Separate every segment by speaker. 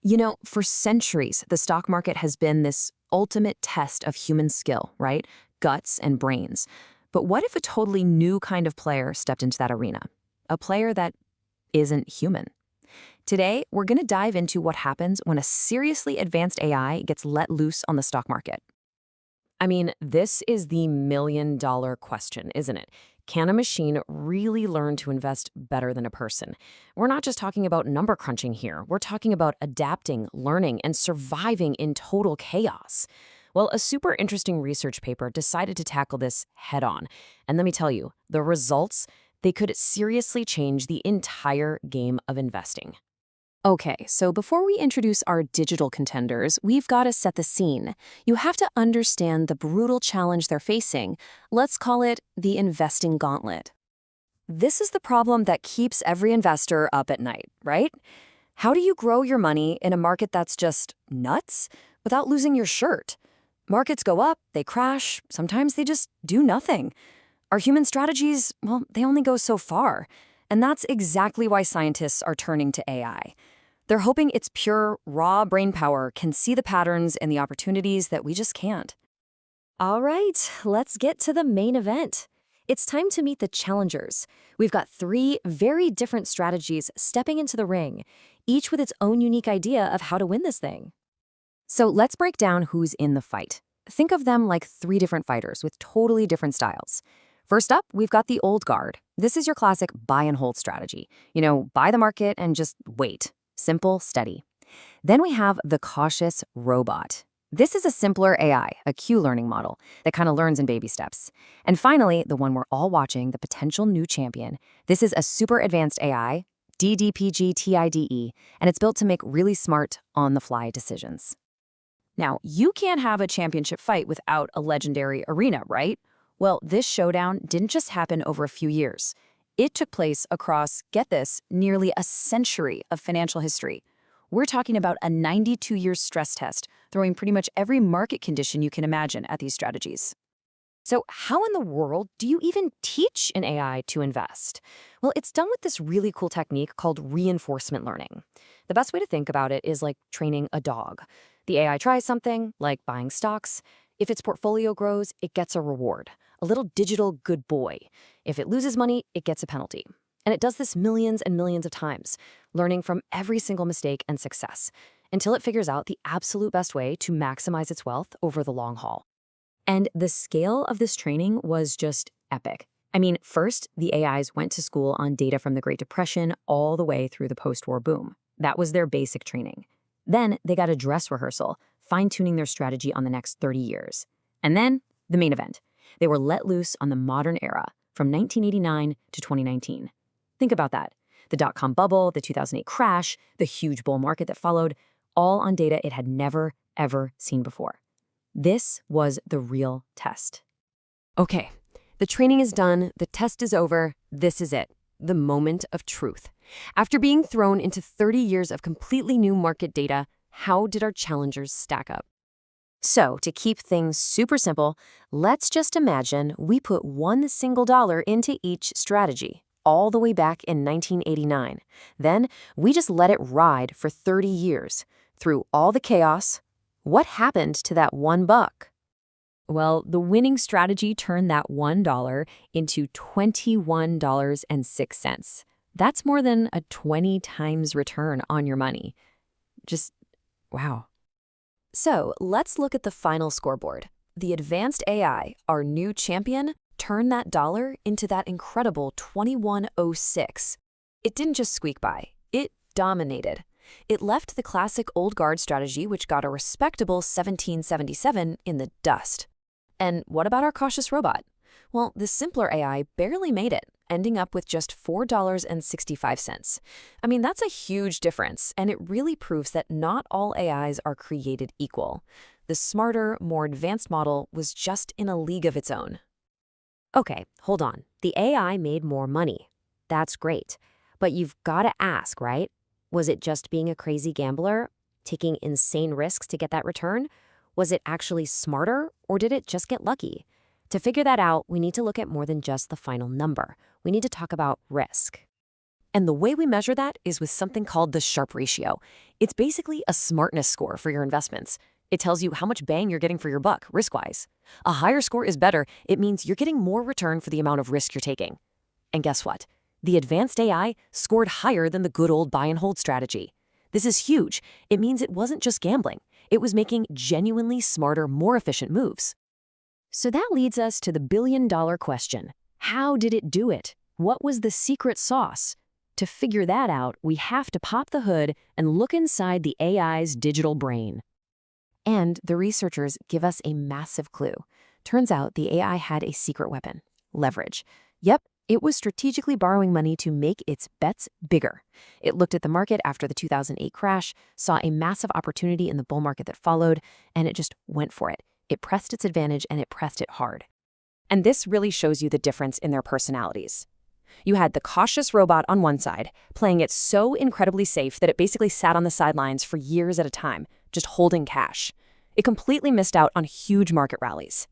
Speaker 1: You know, for centuries, the stock market has been this ultimate test of human skill, right? Guts and brains. But what if a totally new kind of player stepped into that arena? A player that isn't human. Today, we're going to dive into what happens when a seriously advanced AI gets let loose on the stock market. I mean, this is the million-dollar question, isn't it? Can a machine really learn to invest better than a person? We're not just talking about number crunching here. We're talking about adapting, learning, and surviving in total chaos. Well, a super interesting research paper decided to tackle this head on. And let me tell you, the results, they could seriously change the entire game of investing. Okay, so before we introduce our digital contenders, we've got to set the scene. You have to understand the brutal challenge they're facing. Let's call it the investing gauntlet. This is the problem that keeps every investor up at night, right? How do you grow your money in a market that's just nuts without losing your shirt? Markets go up, they crash, sometimes they just do nothing. Our human strategies, well, they only go so far. And that's exactly why scientists are turning to AI. They're hoping its pure, raw brain power can see the patterns and the opportunities that we just can't. All right, let's get to the main event. It's time to meet the challengers. We've got 3 very different strategies stepping into the ring, each with its own unique idea of how to win this thing. So let's break down who's in the fight. Think of them like 3 different fighters with totally different styles. First up, we've got the old guard. This is your classic buy and hold strategy. Buy the market and just wait. Simple, steady. Then we have the cautious robot. This is a simpler AI, a Q-learning model that kind of learns in baby steps. And finally, the one we're all watching, the potential new champion. This is a super advanced AI, DDPG-TIDE, and it's built to make really smart, on-the-fly decisions. Now, you can't have a championship fight without a legendary arena, right? Well, this showdown didn't just happen over a few years. It took place across, get this, nearly a century of financial history. We're talking about a 92-year stress test, throwing pretty much every market condition you can imagine at these strategies. So how in the world do you even teach an AI to invest? Well, it's done with this really cool technique called reinforcement learning. The best way to think about it is like training a dog. The AI tries something, like buying stocks. If its portfolio grows, it gets a reward, a little digital good boy. If it loses money, it gets a penalty. And it does this millions and millions of times, learning from every single mistake and success, until it figures out the absolute best way to maximize its wealth over the long haul. And the scale of this training was just epic. I mean, first, the AIs went to school on data from the Great Depression all the way through the post-war boom. That was their basic training. Then they got a dress rehearsal, fine-tuning their strategy on the next 30 years. And then, the main event. They were let loose on the modern era, from 1989 to 2019. Think about that. The dot-com bubble, the 2008 crash, the huge bull market that followed, all on data it had never, ever seen before. This was the real test. Okay, the training is done, the test is over, this is it, the moment of truth. After being thrown into 30 years of completely new market data, how did our challengers stack up? So, to keep things super simple, let's just imagine we put $1 single into each strategy, all the way back in 1989. Then, we just let it ride for 30 years. Through all the chaos, what happened to that $1? Well, the winning strategy turned that $1 into $21.06. That's more than a 20 times return on your money. Just, wow. So let's look at the final scoreboard. The advanced AI, our new champion, turned that dollar into that incredible 2106. It didn't just squeak by, it dominated. It left the classic old guard strategy, which got a respectable 1777, in the dust. And what about our cautious robot? Well, the simpler AI barely made it, ending up with just $4.65. I mean, that's a huge difference, and it really proves that not all AIs are created equal. The smarter, more advanced model was just in a league of its own. Okay, hold on. The AI made more money. That's great. But you've got to ask, right? Was it just being a crazy gambler, taking insane risks to get that return? Was it actually smarter, or did it just get lucky? To figure that out, we need to look at more than just the final number. We need to talk about risk. And the way we measure that is with something called the Sharpe ratio. It's basically a smartness score for your investments. It tells you how much bang you're getting for your buck, risk-wise. A higher score is better. It means you're getting more return for the amount of risk you're taking. And guess what? The advanced AI scored higher than the good old buy and hold strategy. This is huge. It means it wasn't just gambling. It was making genuinely smarter, more efficient moves. So that leads us to the billion-dollar question. How did it do it? What was the secret sauce? To figure that out, we have to pop the hood and look inside the AI's digital brain. And the researchers give us a massive clue. Turns out the AI had a secret weapon: leverage. Yep, it was strategically borrowing money to make its bets bigger. It looked at the market after the 2008 crash, saw a massive opportunity in the bull market that followed, and it just went for it. It pressed its advantage, and it pressed it hard. And this really shows you the difference in their personalities. You had the cautious robot on one side, playing it so incredibly safe that it basically sat on the sidelines for years at a time, just holding cash. It completely missed out on huge market rallies.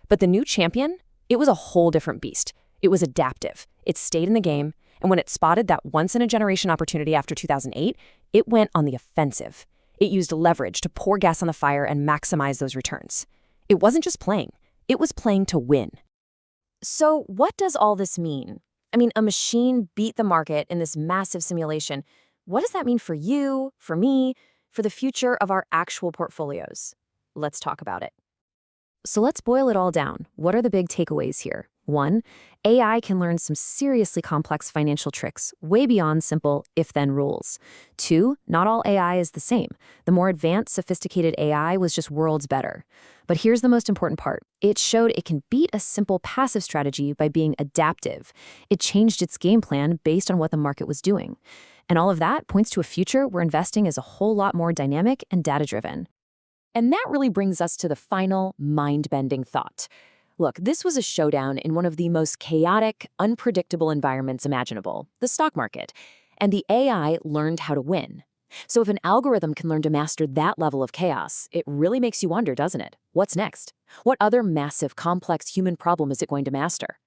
Speaker 1: But the new champion, it was a whole different beast. It was adaptive. It stayed in the game, and when it spotted that once-in-a-generation opportunity after 2008, it went on the offensive. It used leverage to pour gas on the fire and maximize those returns. It wasn't just playing. It was playing to win. So what does all this mean? I mean, a machine beat the market in this massive simulation. What does that mean for you, for me, for the future of our actual portfolios? Let's talk about it. So let's boil it all down. What are the big takeaways here? 1, AI can learn some seriously complex financial tricks, way beyond simple if-then rules. 2, not all AI is the same. The more advanced, sophisticated AI was just worlds better. But here's the most important part. It showed it can beat a simple passive strategy by being adaptive. It changed its game plan based on what the market was doing. And all of that points to a future where investing is a whole lot more dynamic and data-driven. And that really brings us to the final mind-bending thought. Look, this was a showdown in one of the most chaotic, unpredictable environments imaginable, the stock market. And the AI learned how to win. So if an algorithm can learn to master that level of chaos, it really makes you wonder, doesn't it? What's next? What other massive, complex human problem is it going to master?